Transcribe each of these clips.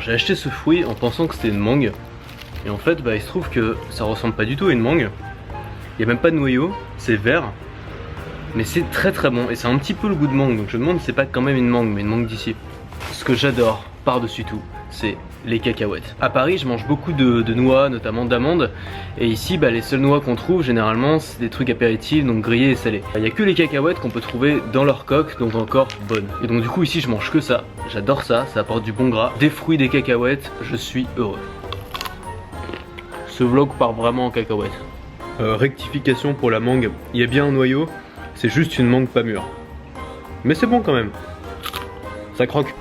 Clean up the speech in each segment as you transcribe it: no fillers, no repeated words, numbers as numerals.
j'ai acheté ce fruit en pensant que c'était une mangue. Et en fait il se trouve que ça ressemble pas du tout à une mangue. Il n'y a même pas de noyau, c'est vert. Mais c'est très très bon et c'est un petit peu le goût de mangue. Donc je me demande si c'est pas quand même une mangue, mais une mangue d'ici. Ce que j'adore par-dessus tout, c'est les cacahuètes. À Paris je mange beaucoup de noix, notamment d'amandes. Et ici les seules noix qu'on trouve généralement c'est des trucs apéritifs, donc grillés et salés. Il n'y a que les cacahuètes qu'on peut trouver dans leur coque, donc encore bonnes. Et donc du coup ici je mange que ça, j'adore ça, ça apporte du bon gras. Des fruits, des cacahuètes, je suis heureux. Ce vlog part vraiment en cacahuètes. Rectification pour la mangue, il y a bien un noyau, c'est juste une mangue pas mûre. Mais c'est bon quand même, ça croque.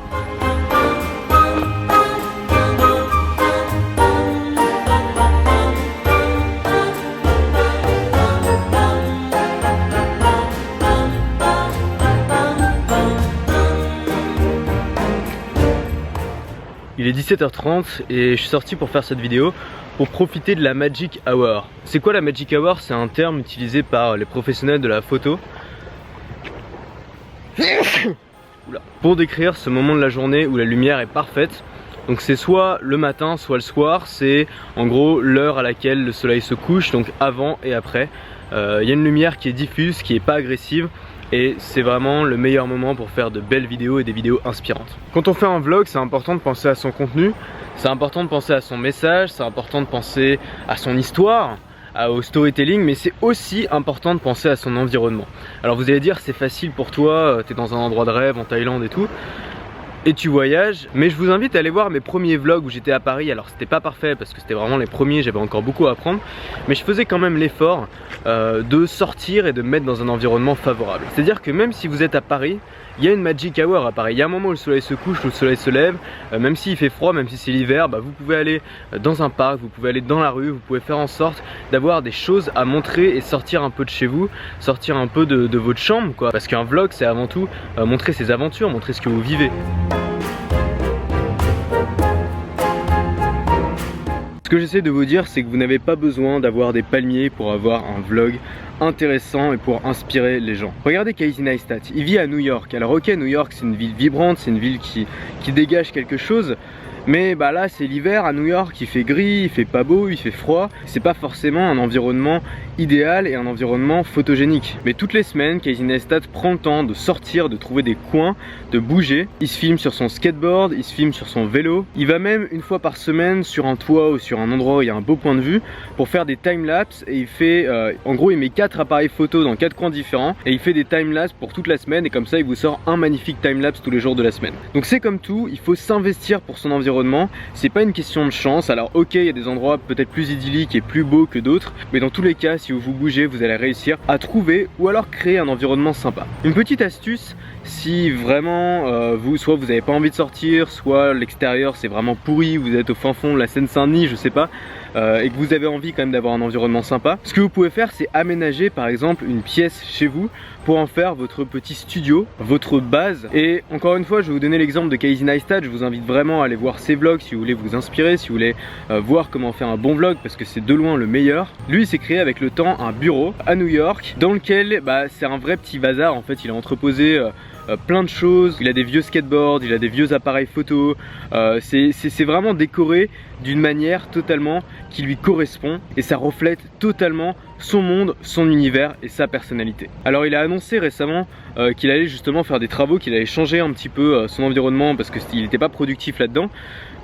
Il est 17h30 et je suis sorti pour faire cette vidéo pour profiter de la Magic Hour. C'est quoi la Magic Hour? C'est un terme utilisé par les professionnels de la photo pour décrire ce moment de la journée où la lumière est parfaite. Donc c'est soit le matin, soit le soir, c'est en gros l'heure à laquelle le soleil se couche, donc avant et après. Il y a une lumière qui est diffuse, qui n'est pas agressive. Et c'est vraiment le meilleur moment pour faire de belles vidéos et des vidéos inspirantes. Quand on fait un vlog, c'est important de penser à son contenu, c'est important de penser à son message, c'est important de penser à son histoire, au storytelling, mais c'est aussi important de penser à son environnement. Alors vous allez dire c'est facile pour toi, t'es dans un endroit de rêve en Thaïlande et tout, et tu voyages, mais je vous invite à aller voir mes premiers vlogs où j'étais à Paris. Alors c'était pas parfait parce que c'était vraiment les premiers, j'avais encore beaucoup à apprendre, mais je faisais quand même l'effort de sortir et de me mettre dans un environnement favorable. C'est à dire que même si vous êtes à Paris, il y a une Magic Hour à Paris. Il y a un moment où le soleil se couche, où le soleil se lève, même s'il fait froid, même si c'est l'hiver, vous pouvez aller dans un parc, vous pouvez aller dans la rue, vous pouvez faire en sorte d'avoir des choses à montrer et sortir un peu de chez vous, sortir un peu de votre chambre quoi. Parce qu'un vlog c'est avant tout montrer ses aventures, montrer ce que vous vivez. Ce que j'essaie de vous dire, c'est que vous n'avez pas besoin d'avoir des palmiers pour avoir un vlog intéressant et pour inspirer les gens. Regardez Casey Neistat, il vit à New York. Alors ok, New York c'est une ville vibrante, c'est une ville qui dégage quelque chose. Mais là c'est l'hiver à New York, il fait gris, il fait pas beau, il fait froid. C'est pas forcément un environnement idéal et un environnement photogénique. Mais toutes les semaines, Casey Neistat prend le temps de sortir, de trouver des coins, de bouger. Il se filme sur son skateboard, il se filme sur son vélo. Il va même une fois par semaine sur un toit ou sur un endroit où il y a un beau point de vue pour faire des timelapses. Et il fait, en gros il met 4 appareils photo dans 4 coins différents et il fait des timelapses pour toute la semaine. Et comme ça il vous sort un magnifique timelapse tous les jours de la semaine. Donc c'est comme tout, il faut s'investir pour son environnement. C'est pas une question de chance. Alors ok, il y a des endroits peut-être plus idylliques et plus beaux que d'autres, mais dans tous les cas si vous bougez vous allez réussir à trouver ou alors créer un environnement sympa. Une petite astuce, si vraiment soit vous n'avez pas envie de sortir, soit l'extérieur c'est vraiment pourri, vous êtes au fin fond de la Seine-Saint-Denis, je sais pas, et que vous avez envie quand même d'avoir un environnement sympa, ce que vous pouvez faire c'est aménager par exemple une pièce chez vous pour en faire votre petit studio, votre base. Et encore une fois je vais vous donner l'exemple de Casey Neistat. Je vous invite vraiment à aller voir ses vlogs si vous voulez vous inspirer, si vous voulez voir comment faire un bon vlog, parce que c'est de loin le meilleur. Lui il s'est créé avec le temps un bureau à New York dans lequel c'est un vrai petit bazar. En fait il a entreposé plein de choses, il a des vieux skateboards, il a des vieux appareils photo, c'est vraiment décoré d'une manière totalement qui lui correspond et ça reflète totalement son monde, son univers et sa personnalité. Alors il a annoncé récemment qu'il allait justement faire des travaux, qu'il allait changer un petit peu son environnement parce qu'il n'était pas productif là-dedans.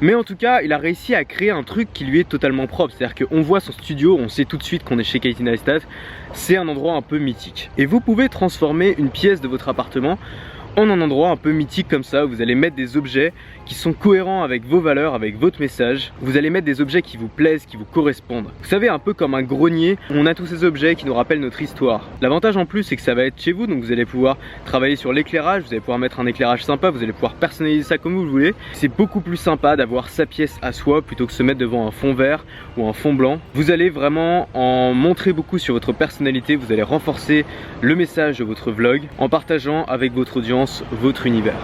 Mais en tout cas, il a réussi à créer un truc qui lui est totalement propre. C'est-à-dire qu'on voit son studio, on sait tout de suite qu'on est chez Casey Neistat. C'est un endroit un peu mythique. Et vous pouvez transformer une pièce de votre appartement en un endroit un peu mythique comme ça, où vous allez mettre des objets qui sont cohérents avec vos valeurs, avec votre message. Vous allez mettre des objets qui vous plaisent, qui vous correspondent. Vous savez, un peu comme un grenier, on a tous ces objets qui nous rappellent notre histoire. L'avantage en plus, c'est que ça va être chez vous, donc vous allez pouvoir travailler sur l'éclairage, vous allez pouvoir mettre un éclairage sympa, vous allez pouvoir personnaliser ça comme vous le voulez. C'est beaucoup plus sympa d'avoir sa pièce à soi plutôt que de se mettre devant un fond vert ou un fond blanc. Vous allez vraiment en montrer beaucoup sur votre personnalité, vous allez renforcer le message de votre vlog en partageant avec votre audience votre univers.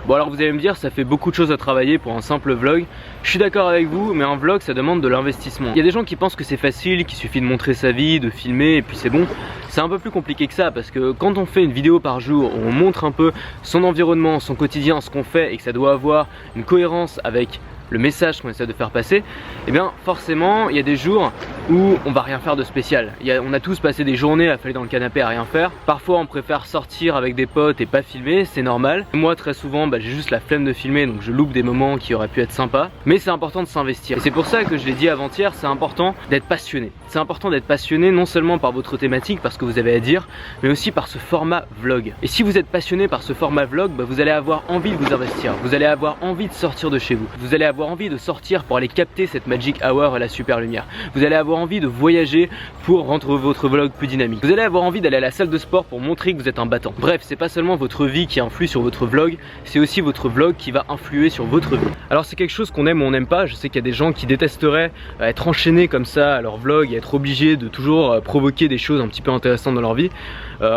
Bon alors vous allez me dire, ça fait beaucoup de choses à travailler pour un simple vlog. Je suis d'accord avec vous, mais un vlog ça demande de l'investissement. Il y a des gens qui pensent que c'est facile, qu'il suffit de montrer sa vie, de filmer et puis c'est bon. C'est un peu plus compliqué que ça parce que quand on fait une vidéo par jour où on montre un peu son environnement, son quotidien, ce qu'on fait et que ça doit avoir une cohérence avec le message qu'on essaie de faire passer, et bien forcément il y a des jours où on va rien faire de spécial. On a tous passé des journées à faire dans le canapé à rien faire. Parfois on préfère sortir avec des potes et pas filmer, c'est normal. Moi très souvent j'ai juste la flemme de filmer, donc je loupe des moments qui auraient pu être sympas. Mais c'est important de s'investir. Et c'est pour ça que je l'ai dit avant-hier, c'est important d'être passionné. C'est important d'être passionné non seulement par votre thématique, par ce que vous avez à dire, mais aussi par ce format vlog. Et si vous êtes passionné par ce format vlog, vous allez avoir envie de vous investir. Vous allez avoir envie de sortir de chez vous. Vous allez avoir envie de sortir pour aller capter cette magic hour et la super lumière. Vous allez avoir envie de voyager pour rendre votre vlog plus dynamique. Vous allez avoir envie d'aller à la salle de sport pour montrer que vous êtes un battant. Bref, c'est pas seulement votre vie qui influe sur votre vlog, c'est aussi votre vlog qui va influer sur votre vie. Alors c'est quelque chose qu'on aime ou on n'aime pas. Je sais qu'il y a des gens qui détesteraient être enchaînés comme ça à leur vlog et être obligés de toujours provoquer des choses un petit peu intéressantes dans leur vie.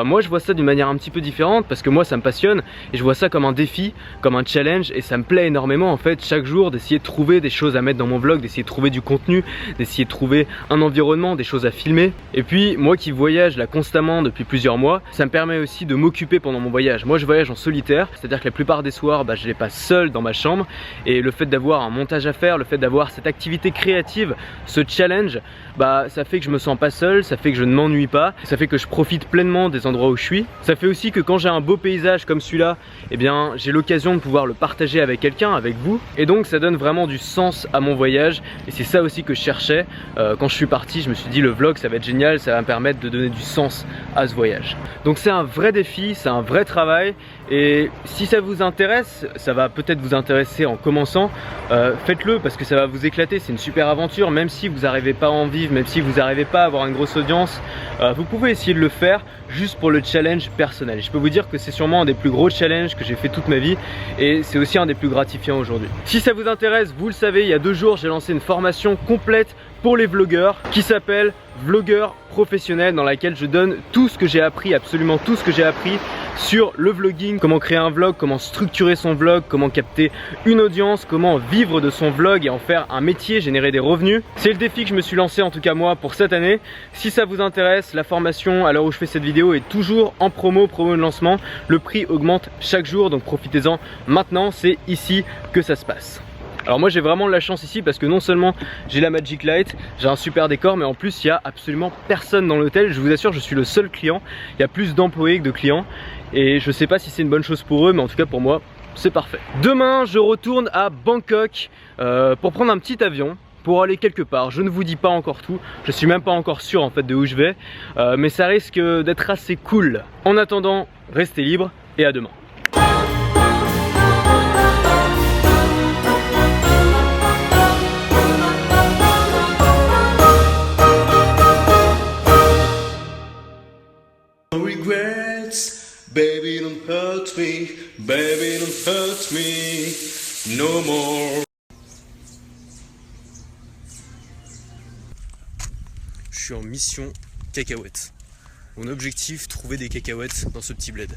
Moi je vois ça d'une manière un petit peu différente parce que moi ça me passionne et je vois ça comme un défi, comme un challenge, et ça me plaît énormément en fait chaque jour d'essayer de trouver des choses à mettre dans mon vlog, d'essayer de trouver du contenu, d'essayer de trouver un environnement, des choses à filmer. Et puis moi qui voyage là constamment depuis plusieurs mois, ça me permet aussi de m'occuper pendant mon voyage. Moi je voyage en solitaire, c'est-à-dire que la plupart des soirs je les passe seul dans ma chambre, et le fait d'avoir un montage à faire, le fait d'avoir cette activité créative, ce challenge, ça fait que je me sens pas seul, ça fait que je ne m'ennuie pas, ça fait que je profite pleinement des endroits où je suis. Ça fait aussi que quand j'ai un beau paysage comme celui-là, j'ai l'occasion de pouvoir le partager avec quelqu'un, avec vous, et donc ça donne vraiment du sens à mon voyage. Et c'est ça aussi que je cherchais quand je suis parti. Je me suis dit le vlog ça va être génial, ça va me permettre de donner du sens à ce voyage. Donc c'est un vrai défi, c'est un vrai travail, et si ça vous intéresse, ça va peut-être vous intéresser en commençant, faites-le parce que ça va vous éclater. C'est une super aventure, même si vous n'arrivez pas à en vivre, même si vous n'arrivez pas à avoir une grosse audience, vous pouvez essayer de le faire juste pour le challenge personnel. Je peux vous dire que c'est sûrement un des plus gros challenges que j'ai fait toute ma vie, et c'est aussi un des plus gratifiants aujourd'hui. Si ça vous intéresse, vous le savez, il y a 2 jours j'ai lancé une formation complète pour les vlogueurs qui s'appelle Vlogueur professionnel, dans laquelle je donne tout ce que j'ai appris, absolument tout ce que j'ai appris sur le vlogging, comment créer un vlog, comment structurer son vlog, comment capter une audience, comment vivre de son vlog et en faire un métier, générer des revenus. C'est le défi que je me suis lancé en tout cas moi pour cette année. Si ça vous intéresse, la formation à l'heure où je fais cette vidéo est toujours en promo de lancement. Le prix augmente chaque jour, donc profitez-en maintenant, c'est ici que ça se passe. Alors moi j'ai vraiment de la chance ici parce que non seulement j'ai la Magic Light, j'ai un super décor, mais en plus il y a absolument personne dans l'hôtel. Je vous assure, je suis le seul client. Il y a plus d'employés que de clients, et je sais pas si c'est une bonne chose pour eux, mais en tout cas pour moi c'est parfait. Demain je retourne à Bangkok pour prendre un petit avion pour aller quelque part. Je ne vous dis pas encore tout, je suis même pas encore sûr en fait de où je vais, mais ça risque d'être assez cool. En attendant, restez libres et à demain. Regrets, baby don't hurt me no more. Je suis en mission cacahuètes. Mon objectif, trouver des cacahuètes dans ce petit bled.